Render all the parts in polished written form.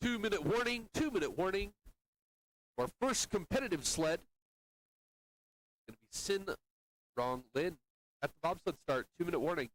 2-minute warning, 2-minute warning. Our first competitive sled going to be Sin Rong Lin at the bobsled start. 2-minute warning.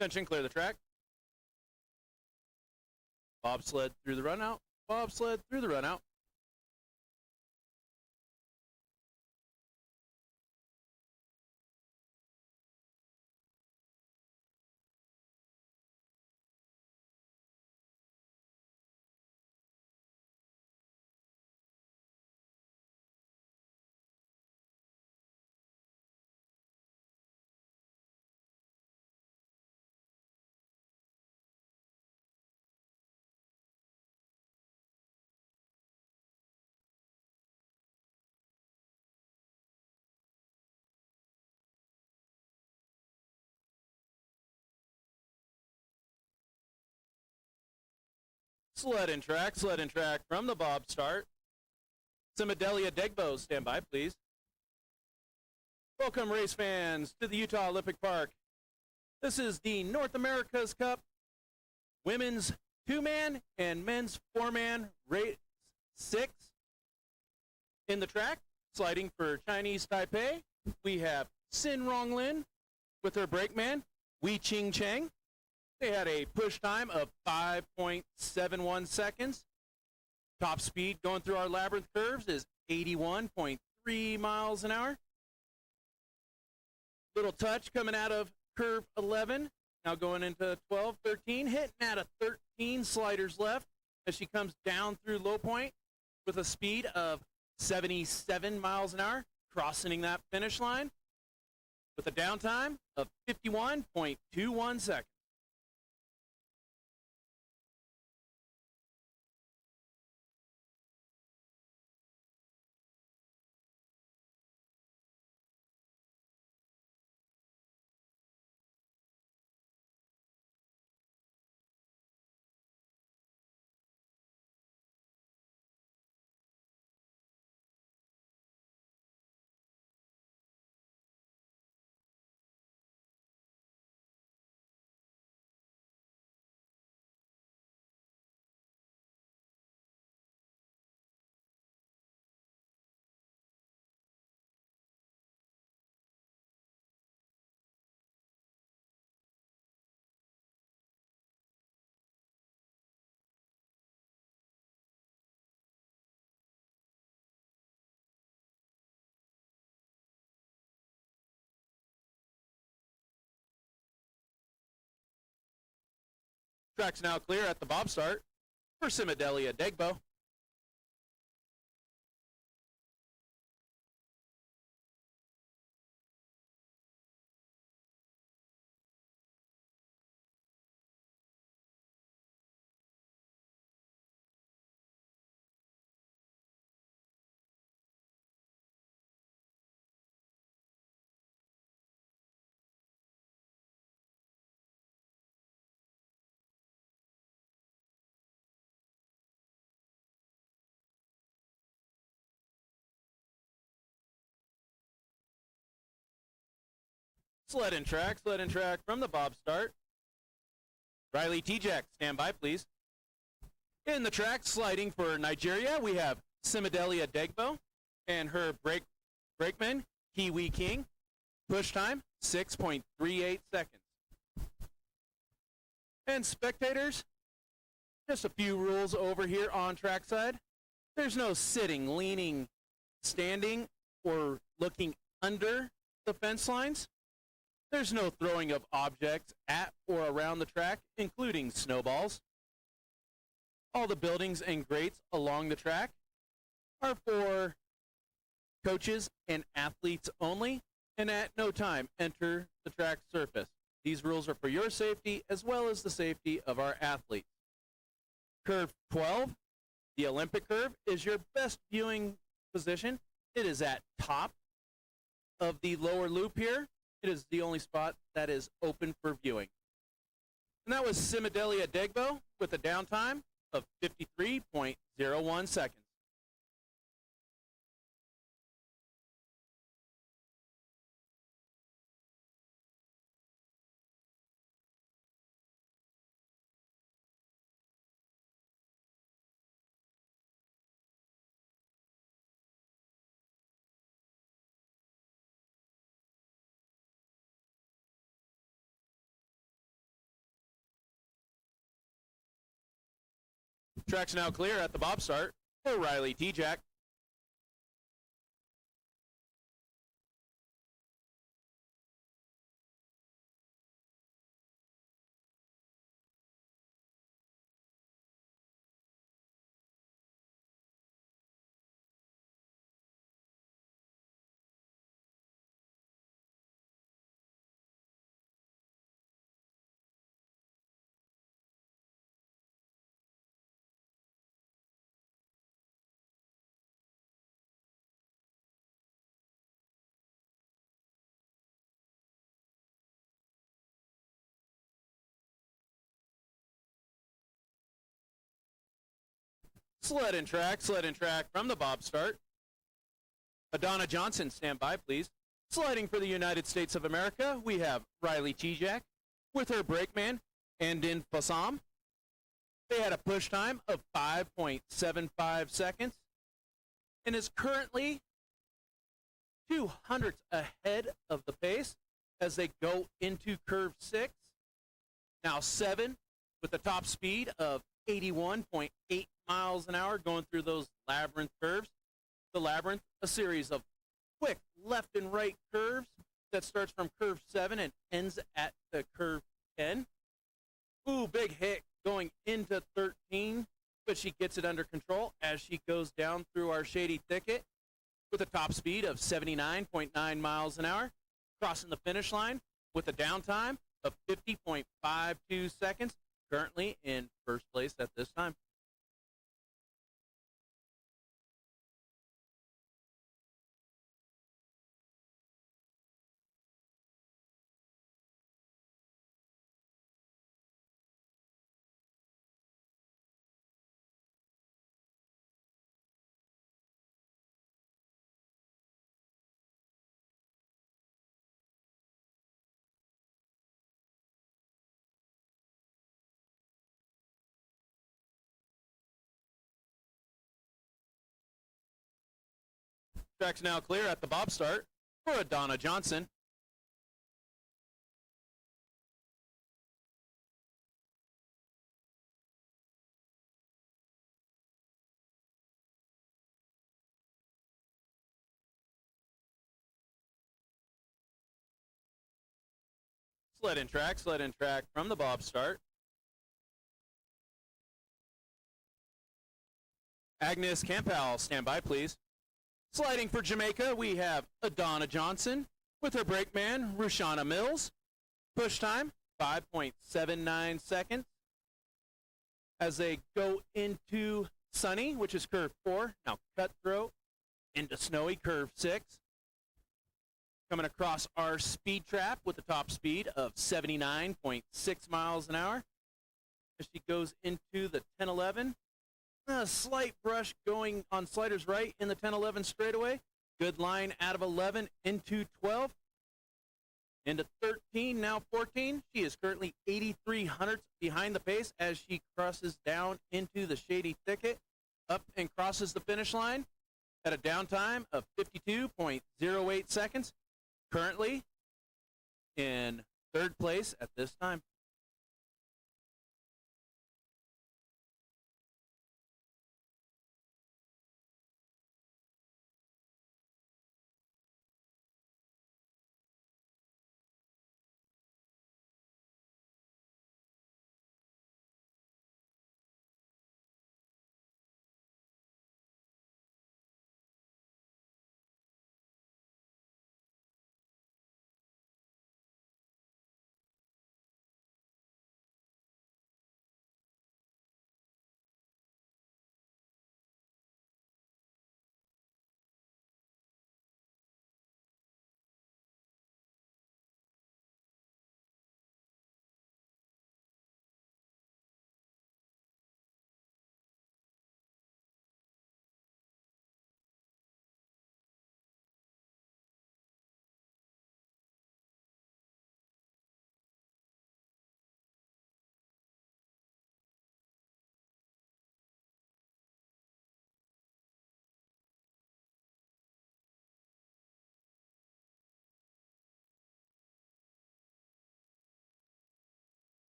Attention, clear the track. Bobsled through the run out. Bobsled through the run out. Sled in track from the bob start. Simidelia Degbo, stand by, please. Welcome, race fans, to the Utah Olympic Park. This is the North America's Cup women's 2-man and men's 4-man race 6. In the track, sliding for Chinese Taipei, we have Sin Rong Lin with her brakeman, Wei Ching Cheng. They had a push time of 5.71 seconds. Top speed going through our labyrinth curves is 81.3 miles an hour. Little touch coming out of curve 11. Now going into 12, 13, hitting at a 13, sliders left as she comes down through low point with a speed of 77 miles an hour, crossing that finish line with a downtime of 51.21 seconds. Track's now clear at the bob start for Simidelia Degbo. Sled and track from the bob start. Riley T-Jack, stand by, please. In the track, sliding for Nigeria, we have Simidelia Degbo and her brakeman, Kiwi King. Push time, 6.38 seconds. And spectators, just a few rules over here on trackside. There's no sitting, leaning, standing, or looking under the fence lines. There's no throwing of objects at or around the track, including snowballs. All the buildings and grates along the track are for coaches and athletes only, and at no time enter the track surface. These rules are for your safety as well as the safety of our athletes. Curve 12, the Olympic curve, is your best viewing position. It is at top of the lower loop here. It is the only spot that is open for viewing. And that was Simidelia Degbo with a downtime of 53.01 seconds. Track's now clear at the bob start for Riley T-Jack. Sled and track from the bob start. Adonna Johnson, stand by, please. Sliding for the United States of America, we have Riley T-Jack with her brakeman, Andin Fassam. They had a push time of 5.75 seconds and is currently 200ths ahead of the pace as they go into curve 6. Now 7 with the top speed of 81.8 miles an hour going through those labyrinth curves. The labyrinth, a series of quick left and right curves that starts from curve 7 and ends at the curve 10. Ooh, big hit going into 13, but she gets it under control as she goes down through our shady thicket with a top speed of 79.9 miles an hour, crossing the finish line with a downtime of 50.52 seconds, currently in first place at this time. Track's now clear at the bob start for Adonna Johnson. Sled and track from the bob start. Agnes Campbell, stand by, please. Sliding for Jamaica, we have Adonna Johnson with her brakeman, Rushana Mills. Push time, 5.79 seconds. As they go into sunny, which is curve 4, now cutthroat, into snowy, curve 6. Coming across our speed trap with the top speed of 79.6 miles an hour. As she goes into the 10-11. A slight brush going on sliders right in the 10-11 straightaway. Good line out of 11 into 12. into 13, now 14. She is currently 83 hundredths behind the pace as she crosses down into the shady thicket, up and crosses the finish line at a downtime of 52.08 seconds. Currently in third place at this time.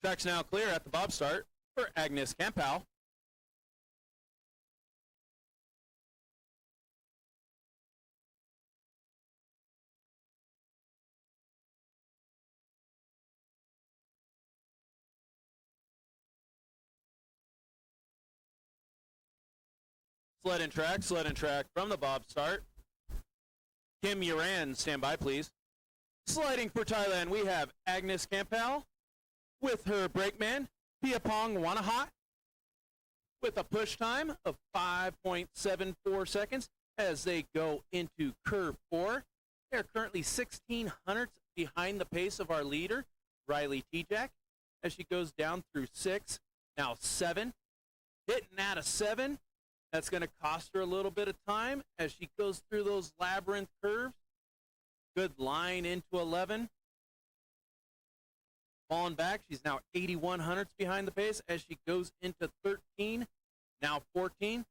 Track's now clear at the bob start for Agnes Campau. Sled and track from the bob start. Kim Uran, stand by, please. Sliding for Thailand, we have Agnes Campau with her brakeman, Piapong Wanahat, with a push time of 5.74 seconds as they go into curve 4. They're currently 16 hundredths behind the pace of our leader, Riley Tejak, as she goes down through 6, now 7. Hitting at a 7. That's going to cost her a little bit of time as she goes through those labyrinth curves. Good line into 11. Falling back, she's now 81 hundredths behind the pace as she goes into 13, now 14.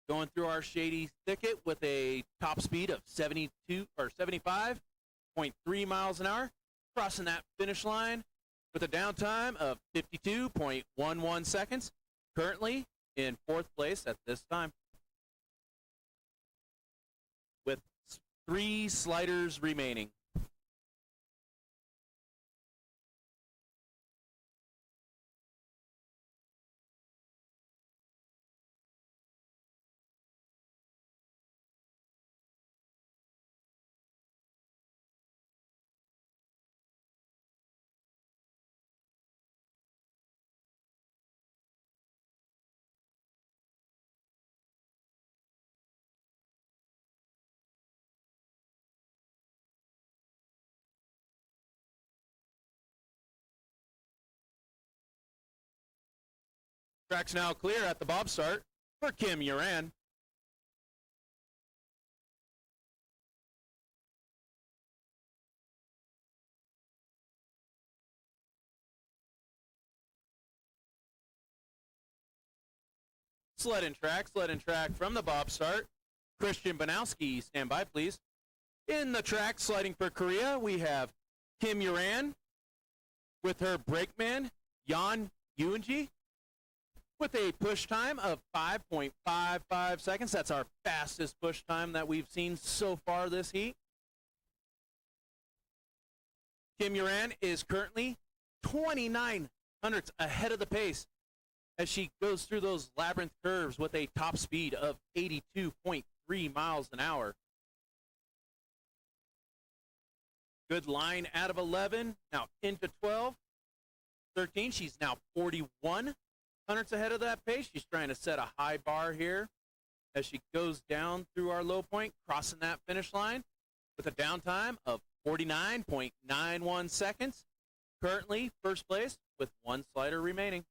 Going through our shady thicket with a top speed of 72 or 75.3 miles an hour. Crossing that finish line with a downtime of 52.11 seconds. Currently in fourth place at this time, with 3 sliders remaining. Track's now clear at the bob start for Kim Uran. Sled and track from the bob start. Christian Banowski, stand by, please. In the track, sliding for Korea, we have Kim Uran with her brakeman, Jan Uenji, with a push time of 5.55 seconds. That's our fastest push time that we've seen so far this heat. Kim Uran is currently 29 hundredths ahead of the pace as she goes through those labyrinth curves with a top speed of 82.3 miles an hour. Good line out of 11, now into 12. 13, she's now 41 hundredths ahead of that pace. She's trying to set a high bar here as she goes down through our low point, crossing that finish line with a downtime of 49.91 seconds. Currently first place with 1 slider remaining.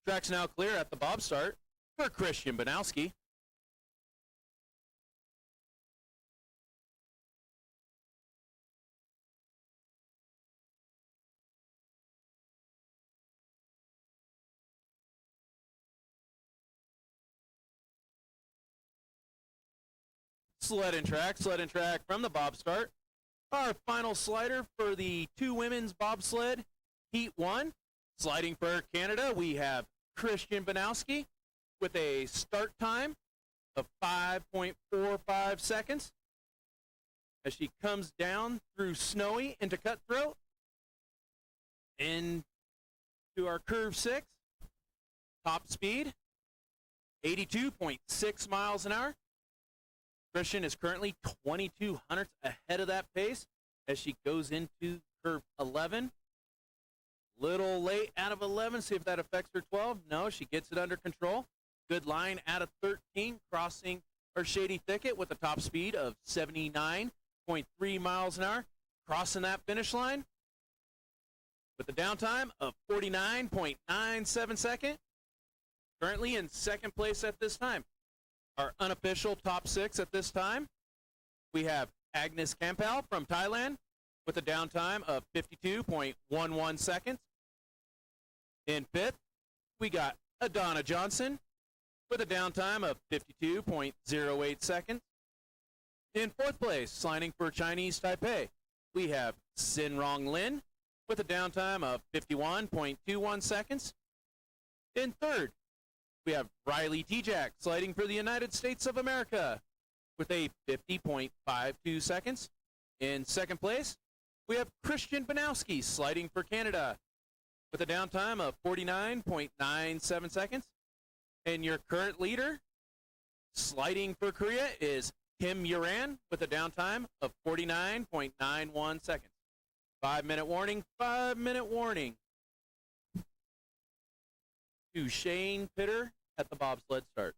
Track's now clear at the bob start for Christian Banowski. Sled and track from the bob start. Our final slider for the two women's bobsled Heat 1. Sliding for Canada, we have Christian Banowski with a start time of 5.45 seconds as she comes down through Snowy into Cutthroat into our curve 6. Top speed, 82.6 miles an hour. Christian is currently 22 hundredths ahead of that pace as she goes into curve 11. Little late out of 11, see if that affects her 12. No, she gets it under control. Good line out of 13, crossing her shady thicket with a top speed of 79.3 miles an hour. Crossing that finish line with a downtime of 49.97 seconds. Currently in second place at this time. Our unofficial top 6 at this time, we have Agnes Campbell from Thailand with a downtime of 52.11 seconds. In fifth, we got Adana Johnson with a downtime of 52.08 seconds. In fourth place, signing for Chinese Taipei, we have Sin Rong Lin with a downtime of 51.21 seconds. In third, we have Riley Tejak sliding for the United States of America with a 50.52 seconds. In second place, we have Christian Banowski sliding for Canada with a downtime of 49.97 seconds. And your current leader sliding for Korea is Kim Uran with a downtime of 49.91 seconds. 5-minute warning, 5-minute warning. To Shane Pitter at the bobsled start.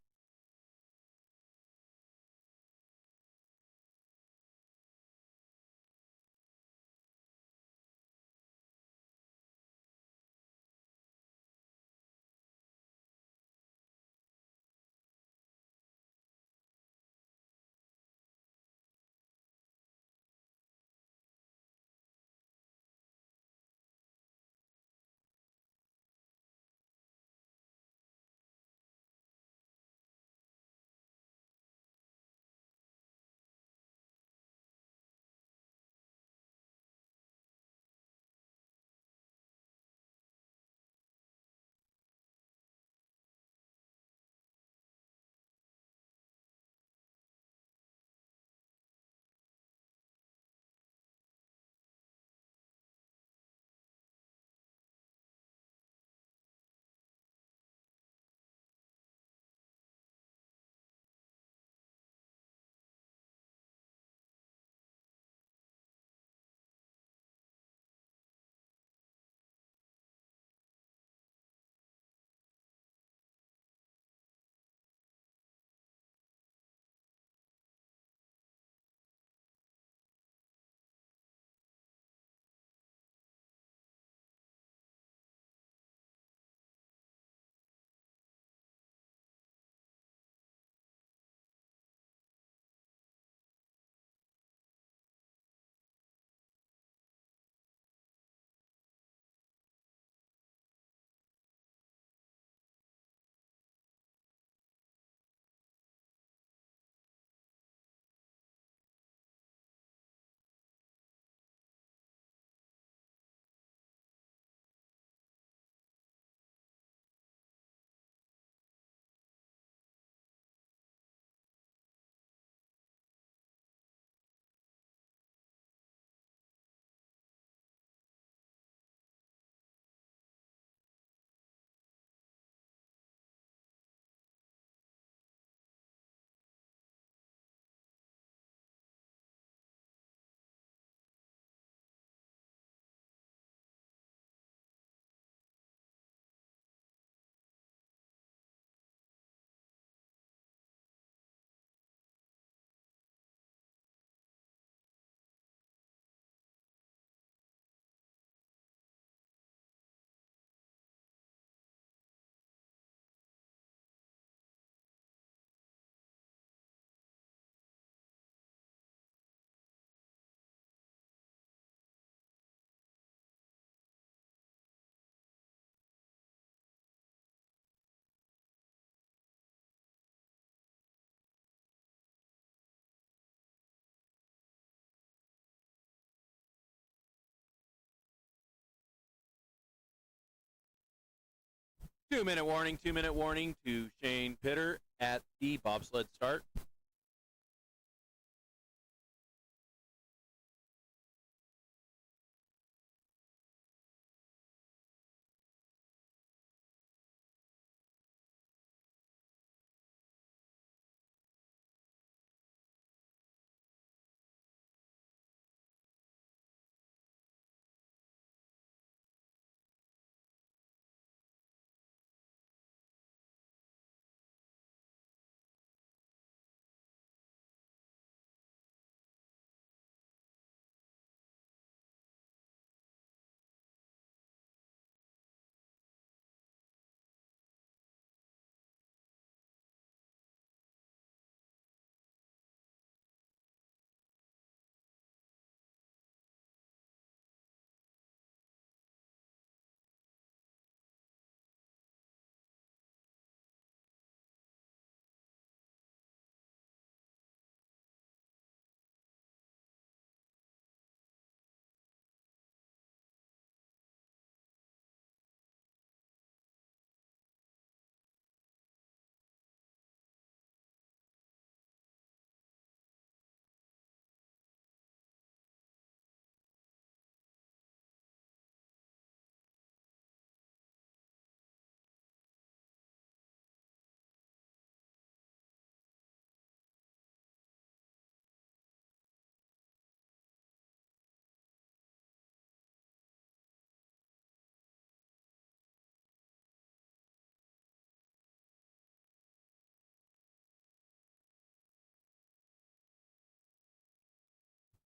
2-minute warning, 2-minute warning to Shane Pitter at the bobsled start.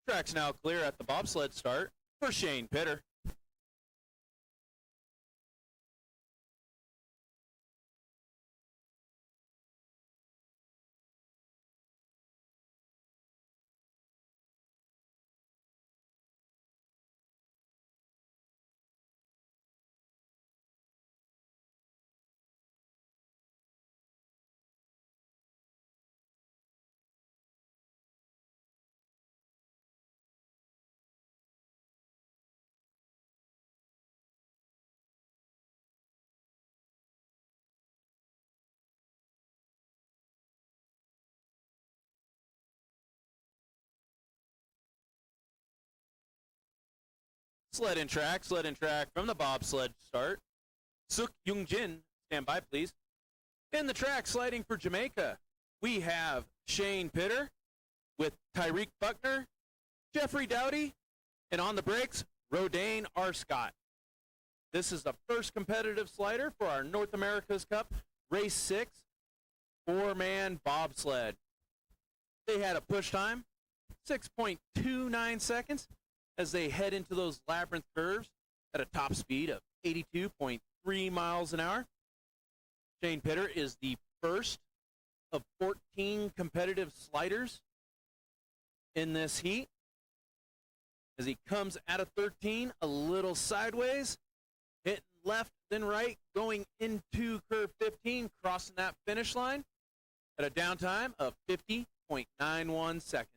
Track's now clear at the bobsled start for Shane Pitter. Sled in track from the bobsled start. Suk Young Jin, stand by please. In the track, sliding for Jamaica, we have Shane Pitter with Tyreek Buckner, Jeffrey Dowdy, and on the brakes, Rodane R. Scott. This is the first competitive slider for our North America's Cup Race 6 4-man bobsled. They had a push time, 6.29 seconds, as they head into those labyrinth curves at a top speed of 82.3 miles an hour. Shane Pitter is the first of 14 competitive sliders in this heat. As he comes out of 13, a little sideways, hitting left, then right, going into curve 15, crossing that finish line at a downtime of 50.91 seconds.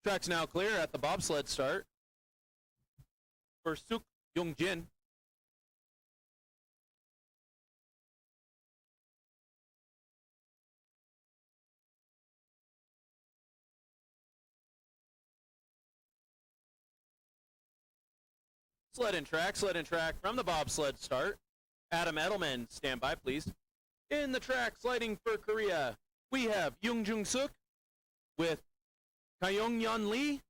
Track's now clear at the bobsled start for Suk Young Jin. Sled and track from the bobsled start. Adam Edelman, stand by, please. In the track, sliding for Korea, we have Young Jung Suk with Kyung Yeon Lee,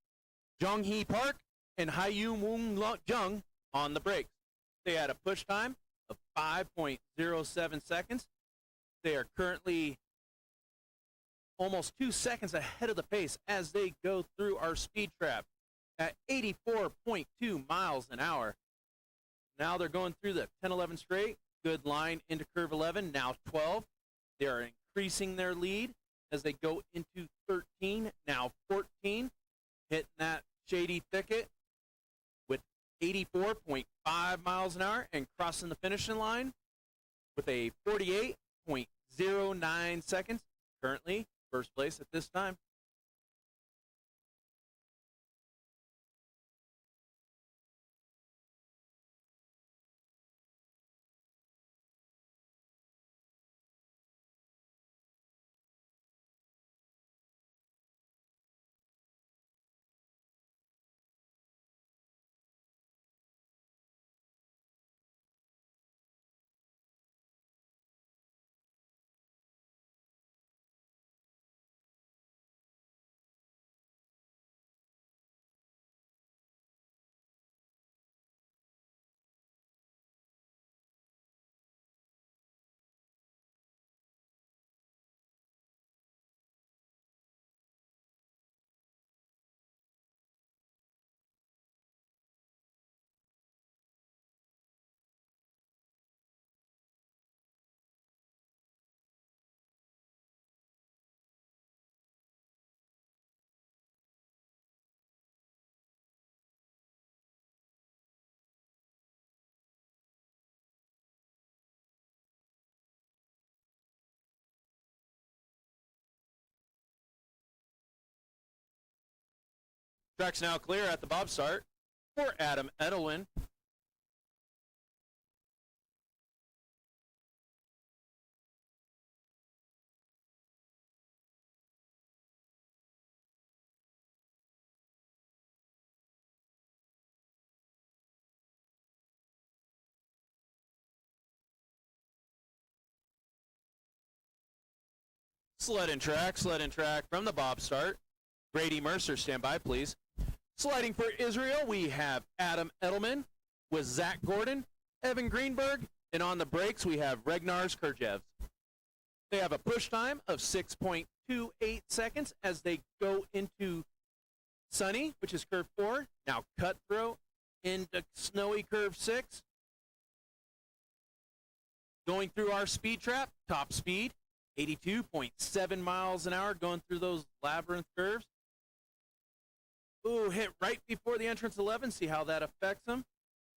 Jong Hee Park, and Hayu Moon Jung on the brakes. They had a push time of 5.07 seconds. They are currently almost 2 seconds ahead of the pace as they go through our speed trap at 84.2 miles an hour. Now they're going through the 10-11 straight. Good line into curve 11, now 12. They are increasing their lead as they go into 13, now 14. Hitting that shady thicket with 84.5 miles an hour and crossing the finishing line with a 48.09 seconds. Currently, first place at this time. Track's now clear at the bob start for Adam Edelman. Sled and track from the bob start. Grady Mercer, stand by, please. Sliding for Israel, we have Adam Edelman with Zach Gordon, Evan Greenberg, and on the brakes, we have Regnars Kurjev. They have a push time of 6.28 seconds as they go into sunny, which is curve 4, now cutthroat into snowy curve 6. Going through our speed trap, top speed, 82.7 miles an hour, going through those labyrinth curves. Ooh, hit right before the entrance 11. See how that affects them.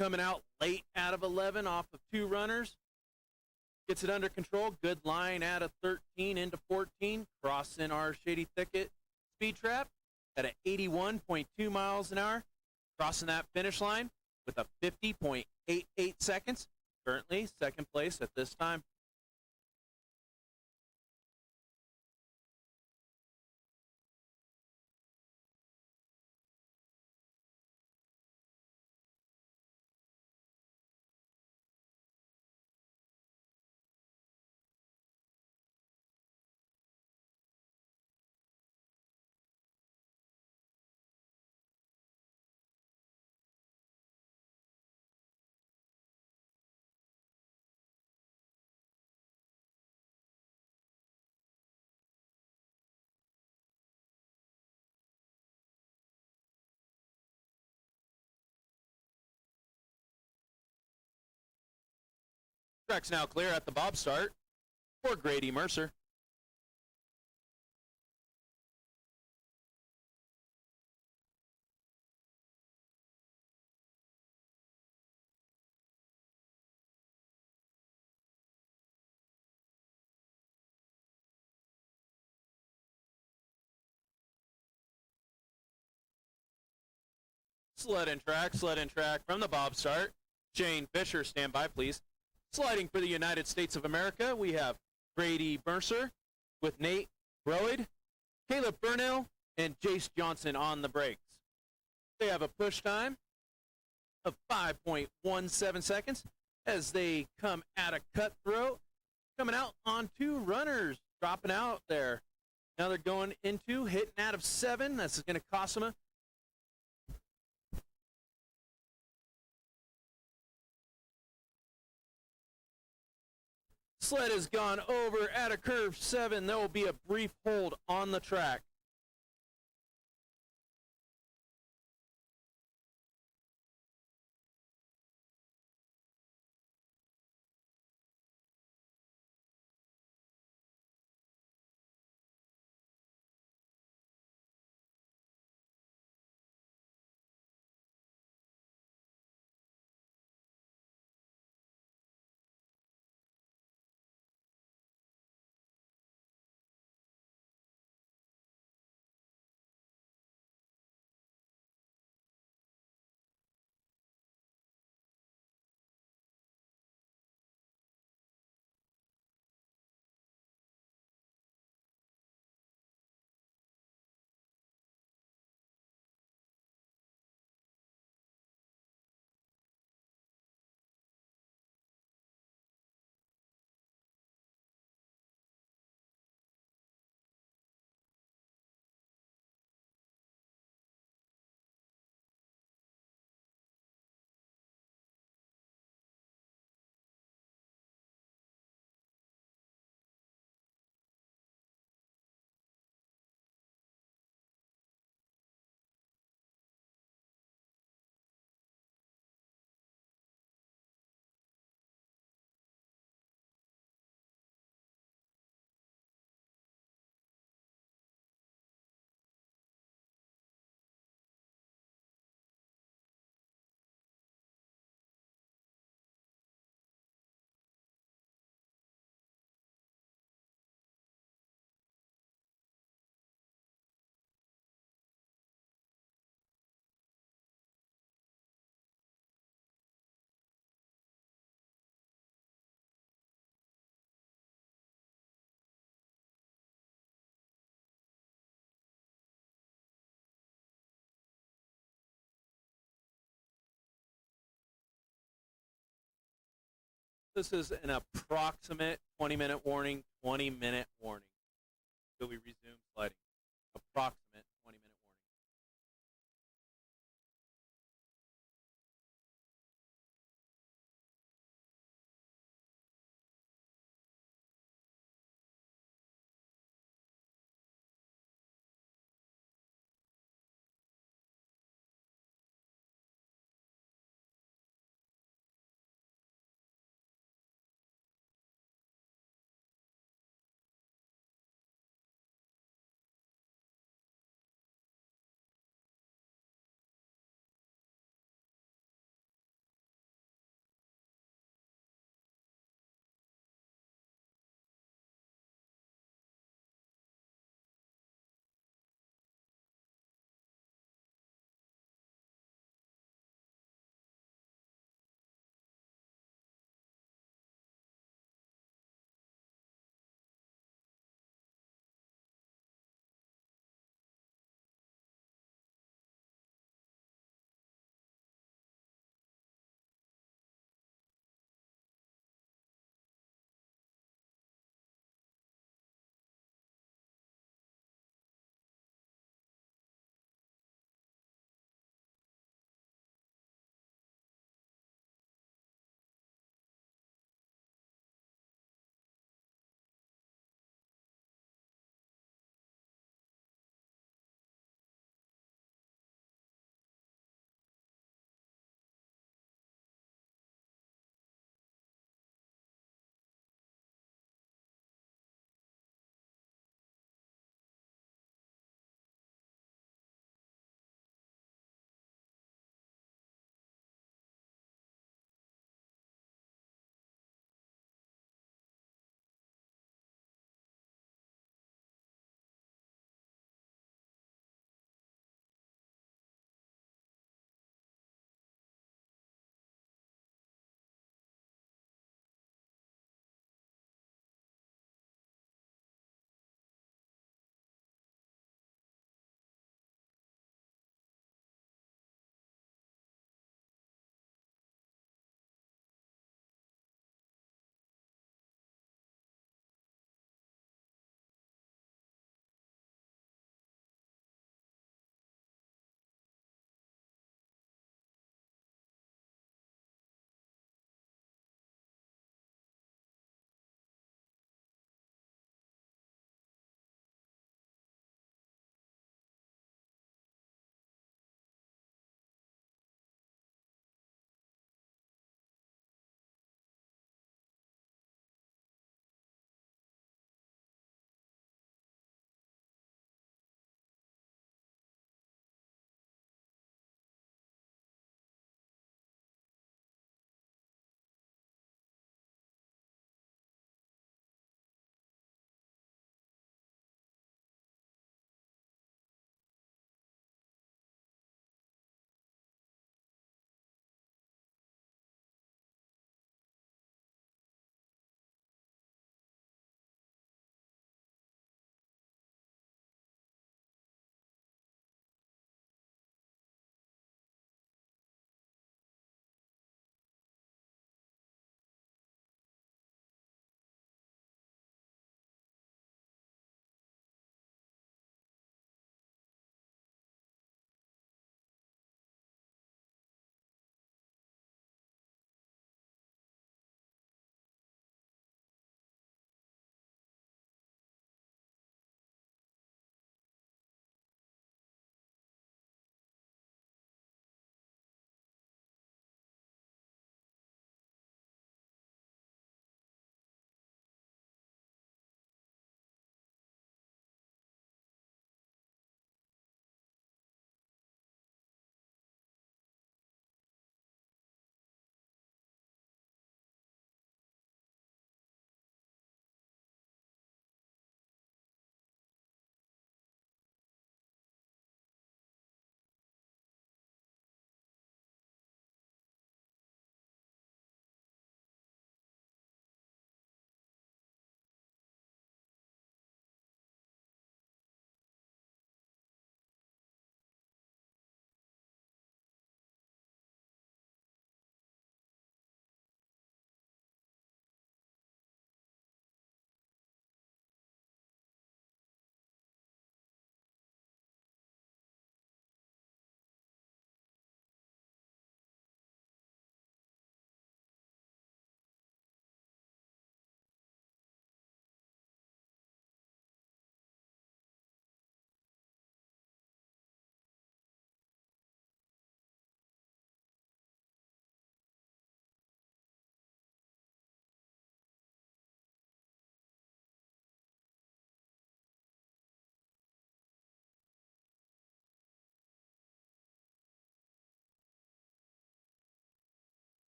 Coming out late out of 11 off of 2 runners. Gets it under control. Good line out of 13 into 14. Crossing our shady thicket speed trap at 81.2 miles an hour. Crossing that finish line with a 50.88 seconds. Currently second place at this time. Track's now clear at the bob start for Grady Mercer. Sled and track from the Bob start. Shane Fisher, stand by, please. Sliding for the United States of America, we have Brady Mercer with Nate Broid, Caleb Burnell, and Jace Johnson on the brakes. They have a push time of 5.17 seconds as they come at a cutthroat. Coming out on two runners, dropping out there. Now they're going into hitting out of 7. This is going to cost them a sled has gone over at a curve 7. There will be a brief hold on the track. This is an approximate 20-minute warning, 20-minute warning. Till we resume sliding. Approximate 20-minute.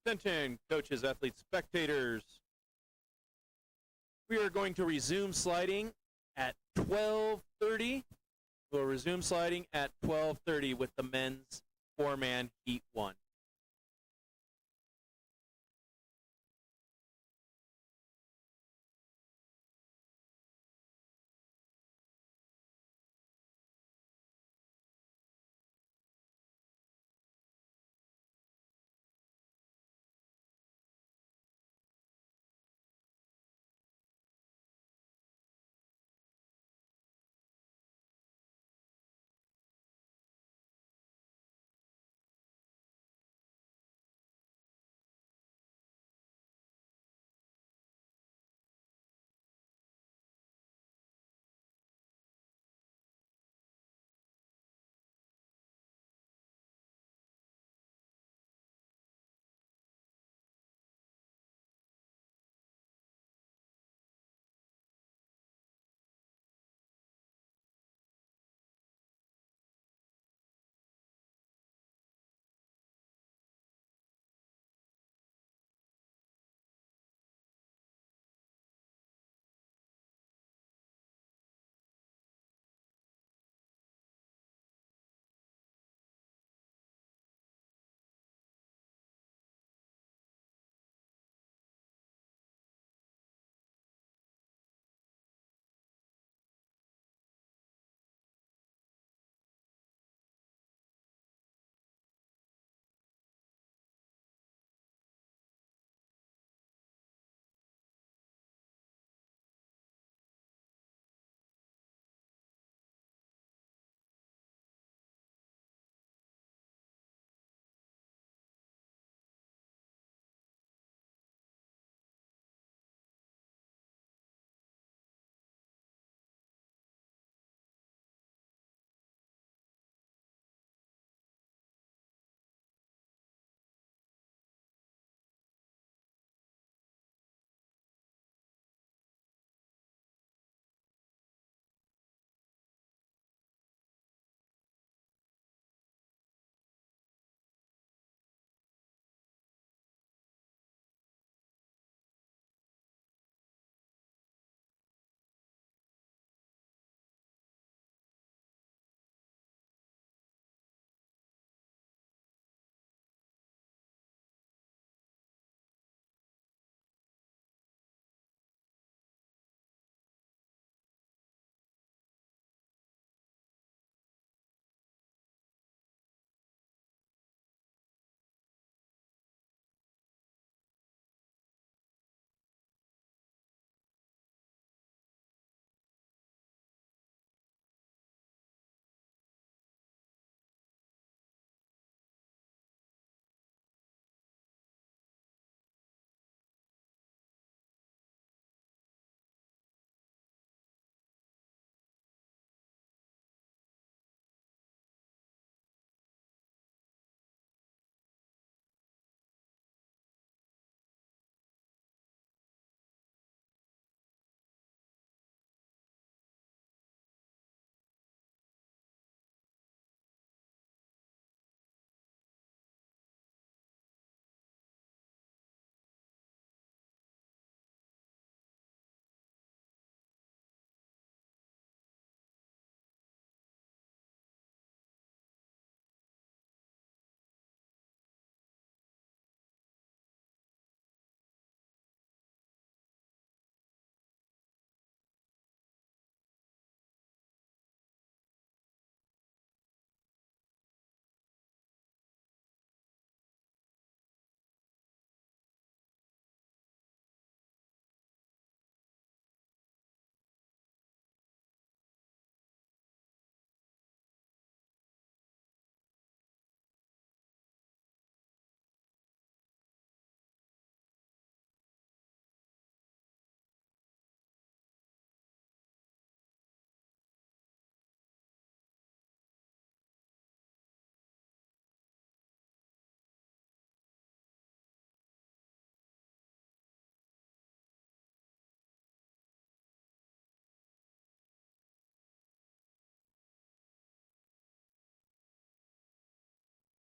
Attention, coaches, athletes, spectators. We are going to resume sliding at 12:30. We'll resume sliding at 12:30 with the men's 4-man heat 1.